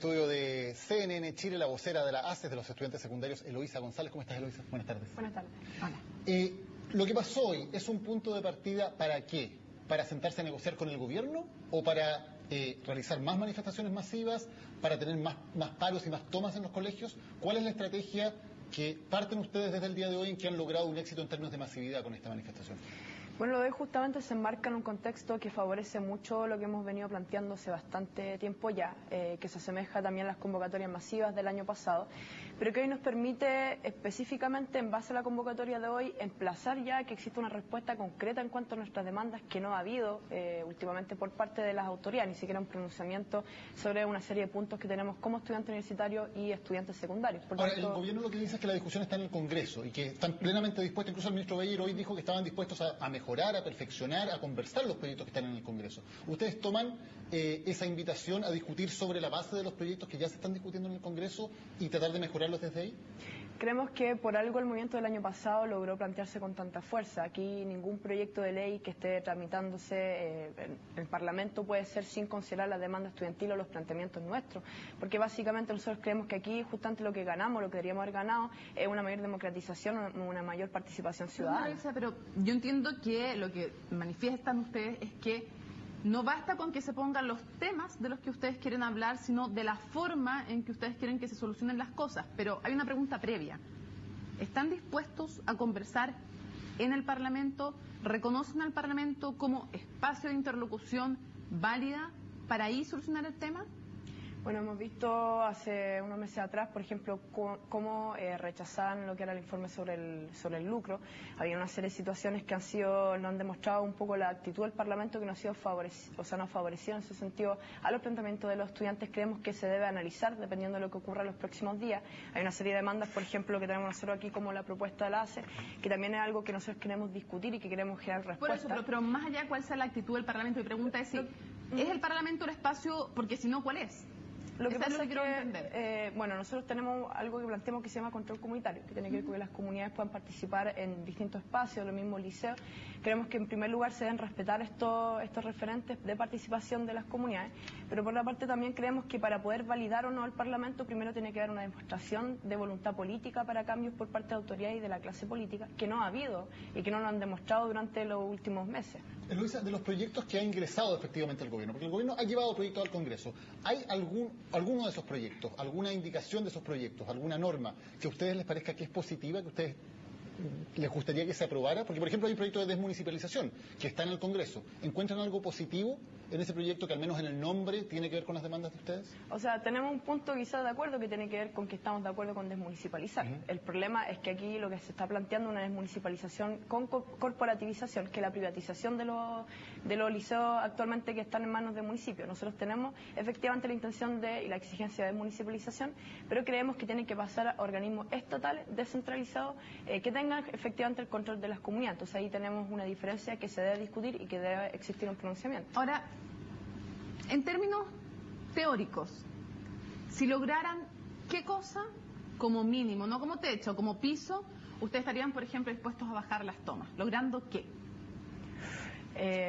estudio de CNN Chile, la vocera de la ACES de los estudiantes secundarios, Eloísa González. ¿Cómo estás, Eloísa? Buenas tardes. Buenas tardes. Hola. Lo que pasó hoy es un punto de partida ¿para qué? ¿Para sentarse a negociar con el gobierno o para realizar más manifestaciones masivas, para tener más paros y más tomas en los colegios? ¿Cuál es la estrategia que parten ustedes desde el día de hoy en que han logrado un éxito en términos de masividad con esta manifestación? Bueno, lo de hoy justamente se enmarca en un contexto que favorece mucho lo que hemos venido planteando hace bastante tiempo ya, que se asemeja también a las convocatorias masivas del año pasado, pero que hoy nos permite específicamente, en base a la convocatoria de hoy, emplazar ya que existe una respuesta concreta en cuanto a nuestras demandas que no ha habido últimamente por parte de las autoridades, ni siquiera un pronunciamiento sobre una serie de puntos que tenemos como estudiantes universitarios y estudiantes secundarios. Ahora, el gobierno lo que dice es que la discusión está en el Congreso y que están plenamente dispuestos, incluso el ministro Beyer hoy dijo que estaban dispuestos a mejorar, a perfeccionar, a conversar los proyectos que están en el Congreso. ¿Ustedes toman esa invitación a discutir sobre la base de los proyectos que ya se están discutiendo en el Congreso y tratar de mejorarlos desde ahí? Creemos que por algo el movimiento del año pasado logró plantearse con tanta fuerza. Aquí ningún proyecto de ley que esté tramitándose en el Parlamento puede ser sin considerar la demanda estudiantil o los planteamientos nuestros, porque básicamente nosotros creemos que aquí justamente lo que ganamos, lo que deberíamos haber ganado, es una mayor democratización, una mayor participación ciudadana. Pero yo entiendo que lo que manifiestan ustedes es que no basta con que se pongan los temas de los que ustedes quieren hablar, sino de la forma en que ustedes quieren que se solucionen las cosas. Pero hay una pregunta previa. ¿Están dispuestos a conversar en el Parlamento? ¿Reconocen al Parlamento como espacio de interlocución válida para ahí solucionar el tema? Bueno, hemos visto hace unos meses atrás, por ejemplo, cómo rechazaban lo que era el informe sobre el lucro. Había una serie de situaciones que nos han demostrado un poco la actitud del Parlamento que no ha sido no ha favorecido en ese sentido a los planteamientos de los estudiantes. Creemos que se debe analizar dependiendo de lo que ocurra en los próximos días. Hay una serie de demandas, por ejemplo, que tenemos nosotros aquí como la propuesta de la ACE, que también es algo que nosotros queremos discutir y que queremos generar respuesta. Por eso, pero más allá de cuál sea la actitud del Parlamento, mi pregunta es si ¿es el Parlamento el espacio? Porque si no, ¿cuál es? Lo que pasa es que, bueno, nosotros tenemos algo que planteamos que se llama control comunitario, que tiene que ver con que las comunidades puedan participar en distintos espacios, los mismos liceos. Creemos que en primer lugar se deben respetar estos referentes de participación de las comunidades, pero por otra parte también creemos que para poder validar o no al Parlamento, primero tiene que haber una demostración de voluntad política para cambios por parte de autoridades y de la clase política, que no ha habido y que no lo han demostrado durante los últimos meses. Luisa, de los proyectos que ha ingresado efectivamente el gobierno, porque el gobierno ha llevado proyectos al Congreso, ¿hay alguno de esos proyectos, alguna indicación de esos proyectos, alguna norma que a ustedes les parezca que es positiva, que a ustedes les gustaría que se aprobara? Porque, por ejemplo, hay un proyecto de desmunicipalización que está en el Congreso. ¿Encuentran algo positivo en ese proyecto que al menos en el nombre tiene que ver con las demandas de ustedes? O sea, tenemos un punto quizás de acuerdo que tiene que ver con que estamos de acuerdo con desmunicipalizar. El problema es que aquí lo que se está planteando es una desmunicipalización con corporativización, que es la privatización de los liceos actualmente que están en manos del municipio. Nosotros tenemos efectivamente la intención y la exigencia de desmunicipalización, pero creemos que tienen que pasar a organismos estatales descentralizados que tengan efectivamente el control de las comunidades. Entonces ahí tenemos una diferencia que se debe discutir y que debe existir un pronunciamiento. Ahora, en términos teóricos, si lograran qué cosa como mínimo, no como techo, como piso, ustedes estarían, por ejemplo, dispuestos a bajar las tomas. ¿Logrando qué?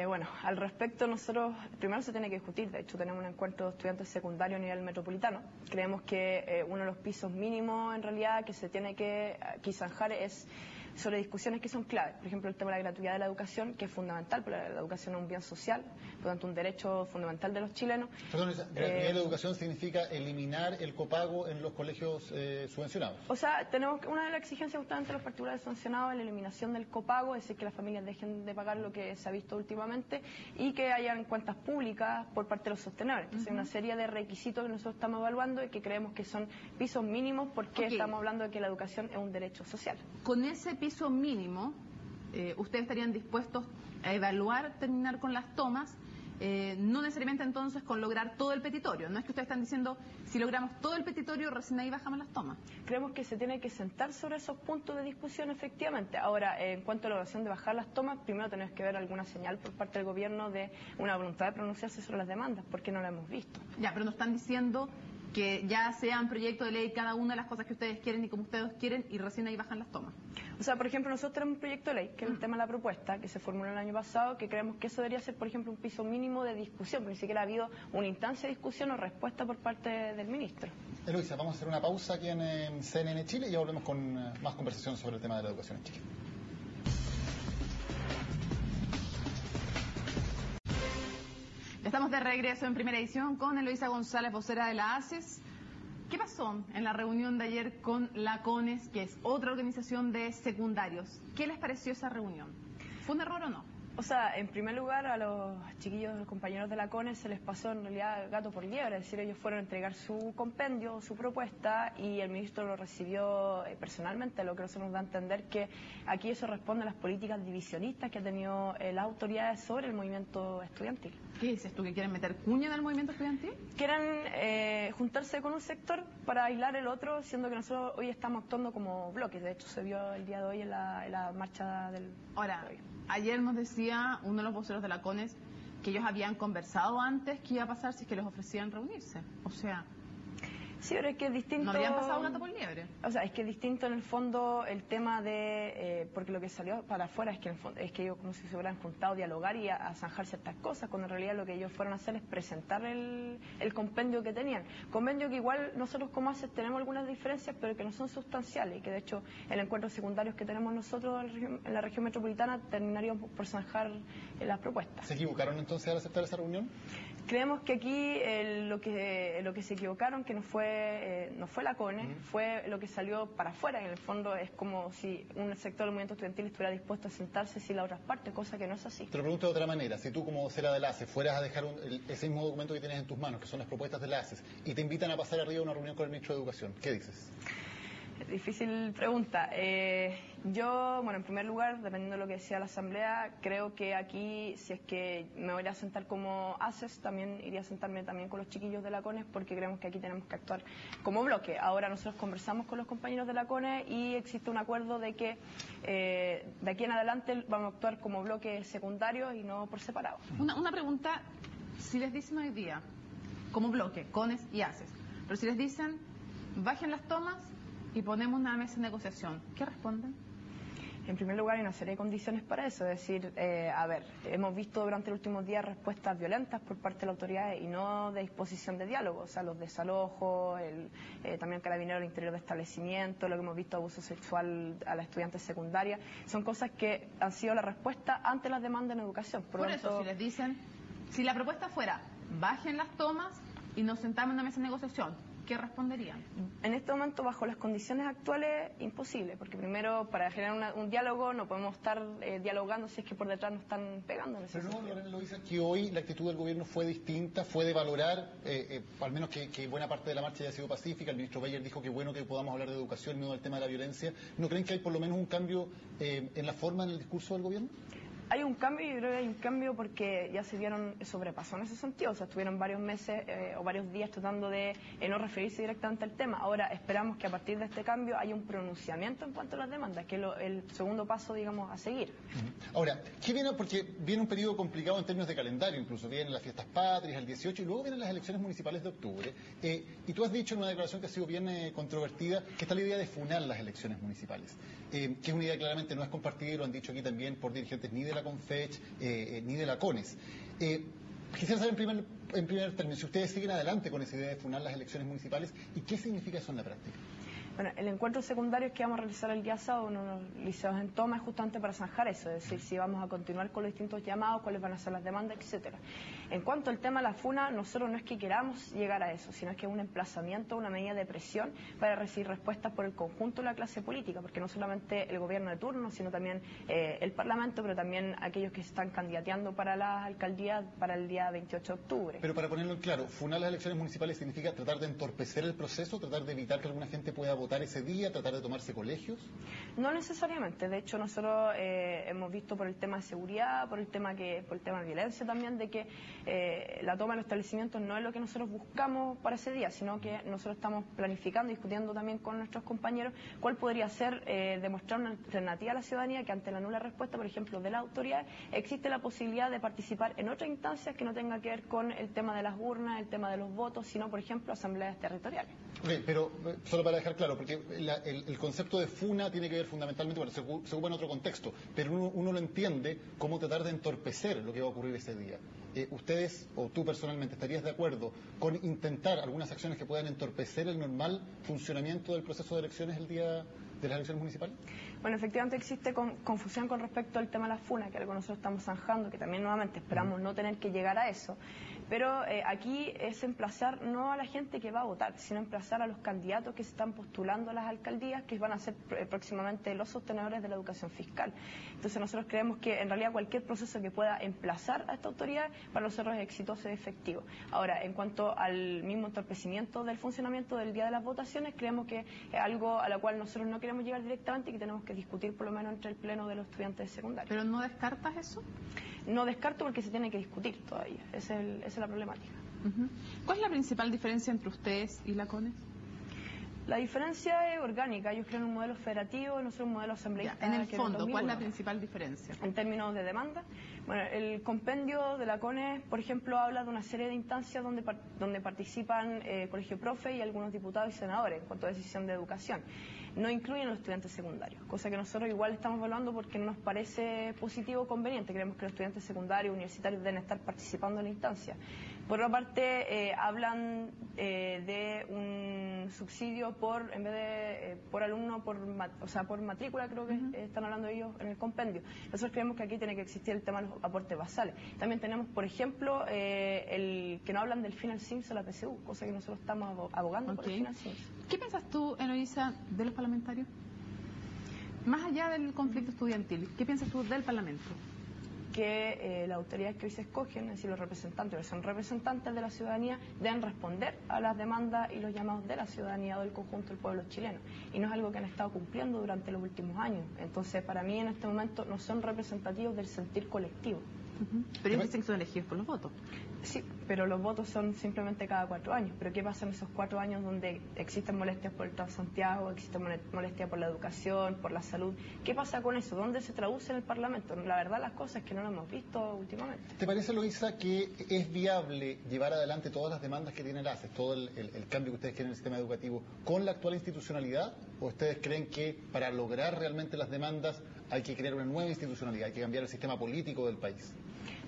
Bueno, al respecto nosotros, primero se tiene que discutir, de hecho tenemos un encuentro de estudiantes secundarios a nivel metropolitano. Creemos que uno de los pisos mínimos en realidad que se tiene que zanjar es sobre discusiones que son claves. Por ejemplo, el tema de la gratuidad de la educación, que es fundamental, porque la educación es un bien social, por lo tanto un derecho fundamental de los chilenos. Perdón, gratuidad de la educación significa eliminar el copago en los colegios subvencionados. O sea, tenemos una de las exigencias justamente de los particulares subvencionados es la eliminación del copago, es decir, que las familias dejen de pagar lo que se ha visto últimamente y que hayan cuentas públicas por parte de los sostenedores. Entonces hay una serie de requisitos que nosotros estamos evaluando y que creemos que son pisos mínimos porque estamos hablando de que la educación es un derecho social. Con ese piso mínimo, ustedes estarían dispuestos a evaluar, terminar con las tomas, no necesariamente entonces con lograr todo el petitorio. No es que ustedes están diciendo, si logramos todo el petitorio, recién ahí bajamos las tomas. Creemos que se tiene que sentar sobre esos puntos de discusión efectivamente. Ahora, en cuanto a la oración de bajar las tomas, primero tenemos que ver alguna señal por parte del gobierno de una voluntad de pronunciarse sobre las demandas, porque no la hemos visto. Ya, pero nos están diciendo que ya sean proyecto de ley cada una de las cosas que ustedes quieren y como ustedes quieren y recién ahí bajan las tomas? O sea, por ejemplo, nosotros tenemos un proyecto de ley, que es el tema de la propuesta, que se formuló el año pasado, que creemos que eso debería ser, por ejemplo, un piso mínimo de discusión, porque ni siquiera ha habido una instancia de discusión o respuesta por parte del ministro. Eloisa, vamos a hacer una pausa aquí en CNN Chile y ya volvemos con más conversación sobre el tema de la educación en Chile. Estamos de regreso en Primera Edición con Eloisa González, vocera de la ACES. ¿Qué pasó en la reunión de ayer con la CONES, que es otra organización de secundarios? ¿Qué les pareció esa reunión? ¿Fue un error o no? O sea, en primer lugar, a los chiquillos, los compañeros de la CONES, se les pasó en realidad gato por liebre, es decir, ellos fueron a entregar su compendio, su propuesta, y el ministro lo recibió personalmente, lo que eso nos da a entender que aquí eso responde a las políticas divisionistas que han tenido las autoridades sobre el movimiento estudiantil. ¿Qué dices tú, que quieren meter cuña en el movimiento estudiantil? Quieren juntarse con un sector para aislar el otro, siendo que nosotros hoy estamos actuando como bloques. De hecho, se vio el día de hoy en la marcha del... Ahora, ayer nos decía uno de los voceros de la CONES que ellos habían conversado antes qué iba a pasar si es que les ofrecían reunirse. O sea... Sí, pero es que es distinto... ¿No habían pasado gato por liebre? O sea, es que es distinto en el fondo el tema de... porque lo que salió para afuera es que en el fondo, es que ellos como si se hubieran juntado a dialogar y a zanjar ciertas cosas, cuando en realidad lo que ellos fueron a hacer es presentar el compendio que tenían. Compendio que igual nosotros como ACES tenemos algunas diferencias, pero que no son sustanciales, y que de hecho el encuentro secundarios que tenemos nosotros en la región metropolitana terminaríamos por zanjar las propuestas. ¿Se equivocaron entonces al aceptar esa reunión? Creemos que aquí lo que se equivocaron, que no fue la CONE, fue lo que salió para afuera. En el fondo es como si un sector del movimiento estudiantil estuviera dispuesto a sentarse sin las otras partes, cosa que no es así. Te lo pregunto de otra manera. Si tú como vocera del ACES fueras a dejar ese mismo documento que tienes en tus manos, que son las propuestas del ACES, y te invitan a pasar arriba a una reunión con el ministro de Educación, ¿qué dices? Difícil pregunta. Yo, bueno, en primer lugar, dependiendo de lo que decía la Asamblea, creo que aquí, si es que me voy a sentar como ACES, también iría a sentarme también con los chiquillos de la CONES, porque creemos que aquí tenemos que actuar como bloque. Ahora nosotros conversamos con los compañeros de la CONES y existe un acuerdo de que de aquí en adelante vamos a actuar como bloque secundario y no por separado. Una pregunta, si les dicen hoy día, como bloque, CONES y ACES, pero si les dicen, bajen las tomas y ponemos una mesa de negociación, ¿qué responden? En primer lugar, hay una serie de condiciones para eso. Es decir, hemos visto durante los últimos días respuestas violentas por parte de la autoridad y no de disposición de diálogo. O sea, los desalojos, también carabineros al interior de establecimientos, lo que hemos visto, abuso sexual a las estudiantes secundarias. Son cosas que han sido la respuesta ante las demandas en educación. Por eso, si les dicen, si la propuesta fuera, bajen las tomas y nos sentamos en una mesa de negociación, ¿qué responderían? En este momento, bajo las condiciones actuales, imposible, porque primero, para generar un diálogo, no podemos estar dialogando si es que por detrás nos están pegando. Pero no, Lorena Loaiza, que hoy la actitud del gobierno fue distinta, fue de valorar, al menos que buena parte de la marcha haya sido pacífica. El ministro Bayer dijo que bueno que podamos hablar de educación y no del tema de la violencia. ¿No creen que hay por lo menos un cambio en la forma, en el discurso del gobierno? Hay un cambio, y creo que hay un cambio porque ya se vieron sobrepasó en ese sentido. O sea, estuvieron varios meses o varios días tratando de no referirse directamente al tema. Ahora esperamos que a partir de este cambio haya un pronunciamiento en cuanto a las demandas, que es el segundo paso, digamos, a seguir. Ahora, ¿qué viene? Porque viene un periodo complicado en términos de calendario, incluso vienen las fiestas patrias, el 18, y luego vienen las elecciones municipales de octubre. Y tú has dicho en una declaración que ha sido bien controvertida que está la idea de funar las elecciones municipales, que es una idea que claramente no es compartida, y lo han dicho aquí también por dirigentes ni de la CONFECH ni de la CONES. Quisiera saber en primer término si ustedes siguen adelante con esa idea de funar las elecciones municipales y qué significa eso en la práctica. Bueno, el encuentro secundario que vamos a realizar el día sábado en unos liceos en Toma es justamente para zanjar eso, es decir, si vamos a continuar con los distintos llamados, cuáles van a ser las demandas, etcétera. En cuanto al tema de la FUNA, nosotros no es que queramos llegar a eso, sino es que es un emplazamiento, una medida de presión para recibir respuestas por el conjunto de la clase política, porque no solamente el gobierno de turno, sino también el Parlamento, pero también aquellos que se están candidateando para la alcaldía para el día 28 de octubre. Pero para ponerlo en claro, funar las elecciones municipales significa tratar de entorpecer el proceso, tratar de evitar que alguna gente pueda votar ese día, tratar de tomarse colegios? No necesariamente. De hecho, nosotros hemos visto por el tema de seguridad, por el tema de violencia también, de que la toma de los establecimientos no es lo que nosotros buscamos para ese día, sino que nosotros estamos planificando y discutiendo también con nuestros compañeros cuál podría ser demostrar una alternativa a la ciudadanía que ante la nula respuesta, por ejemplo, de la autoridad, existe la posibilidad de participar en otras instancias que no tenga que ver con el tema de las urnas, el tema de los votos, sino, por ejemplo, asambleas territoriales. Okay, pero solo para dejar claro, porque el concepto de funa tiene que ver fundamentalmente, bueno, se ocupa en otro contexto, pero uno lo entiende como tratar de entorpecer lo que va a ocurrir ese día. ¿Ustedes, o tú personalmente, estarías de acuerdo con intentar algunas acciones que puedan entorpecer el normal funcionamiento del proceso de elecciones el día de las elecciones municipales? Bueno, efectivamente existe confusión con respecto al tema de la funa, que es algo que nosotros estamos zanjando, que también nuevamente esperamos no tener que llegar a eso. Pero aquí es emplazar no a la gente que va a votar, sino emplazar a los candidatos que se están postulando a las alcaldías, que van a ser próximamente los sostenedores de la educación fiscal. Entonces nosotros creemos que en realidad cualquier proceso que pueda emplazar a esta autoridad para nosotros es exitoso y efectivo. Ahora, en cuanto al mismo entorpecimiento del funcionamiento del día de las votaciones, creemos que es algo a lo cual nosotros no queremos llegar directamente y que tenemos que discutir por lo menos entre el pleno de los estudiantes de secundaria. ¿Pero no descartas eso? No descarto porque se tiene que discutir todavía. Esa es la problemática. ¿Cuál es la principal diferencia entre ustedes y la CONES? La diferencia es orgánica. Ellos crean un modelo federativo, nosotros un modelo asambleísta. En el fondo, ¿cuál es la principal diferencia? En términos de demanda, bueno, el compendio de la CONES, por ejemplo, habla de una serie de instancias donde participan colegio profe y algunos diputados y senadores en cuanto a decisión de educación. No incluyen a los estudiantes secundarios, cosa que nosotros igual estamos evaluando porque no nos parece positivo o conveniente. Creemos que los estudiantes secundarios, universitarios deben estar participando en la instancia. Por otra parte, hablan de un subsidio en vez de por alumno, por matrícula, creo que están hablando ellos en el compendio. Nosotros creemos que aquí tiene que existir el tema de los aportes basales. También tenemos, por ejemplo, el que no hablan del final SIMS o la PSU, cosa que nosotros estamos abogando por el final SIMS. ¿Qué piensas tú, Eloísa, de los parlamentarios? Más allá del conflicto estudiantil, ¿qué piensas tú del Parlamento? Que las autoridades que hoy se escogen, es decir, los representantes, que son representantes de la ciudadanía, deben responder a las demandas y los llamados de la ciudadanía o del conjunto del pueblo chileno. Y no es algo que han estado cumpliendo durante los últimos años. Entonces, para mí, en este momento, no son representativos del sentir colectivo. Pero ellos dicen que son elegidos por los votos. Sí, pero los votos son simplemente cada 4 años. ¿Pero qué pasa en esos 4 años donde existen molestias por el Transantiago, existen molestias por la educación, por la salud? ¿Qué pasa con eso? ¿Dónde se traduce en el Parlamento? La verdad, las cosas es que no lo hemos visto últimamente. ¿Te parece, Eloísa, que es viable llevar adelante todas las demandas que tiene el ACES, todo el cambio que ustedes quieren en el sistema educativo, con la actual institucionalidad? ¿O ustedes creen que para lograr realmente las demandas hay que crear una nueva institucionalidad, hay que cambiar el sistema político del país?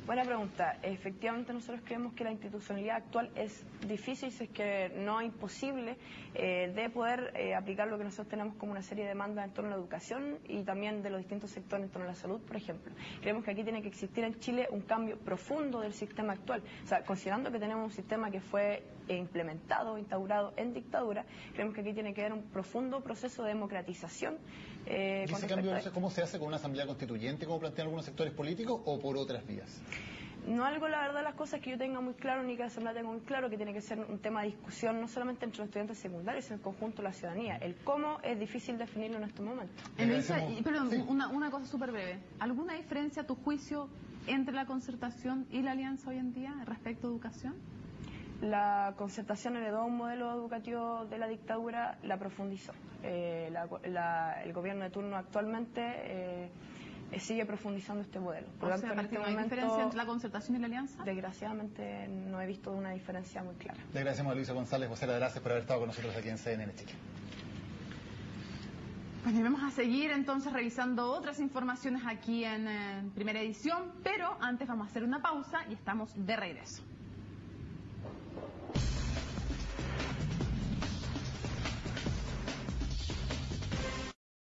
Buena pregunta. Efectivamente, nosotros creemos que la institucionalidad actual es difícil, si es que no imposible, de poder aplicar lo que nosotros tenemos como una serie de demandas en torno a la educación y también de los distintos sectores en torno a la salud, por ejemplo. Creemos que aquí tiene que existir en Chile un cambio profundo del sistema actual. O sea, considerando que tenemos un sistema que fue implementado, instaurado en dictadura, creemos que aquí tiene que haber un profundo proceso de democratización. ¿Y ese cambio cómo se hace, con una asamblea constituyente, como plantean algunos sectores políticos, o por otras vías? No algo, la verdad, las cosas que yo tenga muy claro, ni que la Asamblea tenga muy claro, que tiene que ser un tema de discusión, no solamente entre los estudiantes secundarios, sino en el conjunto de la ciudadanía. El cómo es difícil definirlo en estos momentos. Perdón, sí. una cosa súper breve. ¿Alguna diferencia, a tu juicio, entre la concertación y la alianza hoy en día respecto a educación? La concertación heredó un modelo educativo de la dictadura, la profundizó. El gobierno de turno actualmente sigue profundizando este modelo. Por lo tanto, ¿no hay diferencia entre la concertación y la alianza? Desgraciadamente no he visto una diferencia muy clara. Le agradecemos a Eloísa González, vocera de ACES, por haber estado con nosotros aquí en CNN Chile. Bueno, y vamos a seguir entonces revisando otras informaciones aquí en Primera Edición, pero antes vamos a hacer una pausa y estamos de regreso.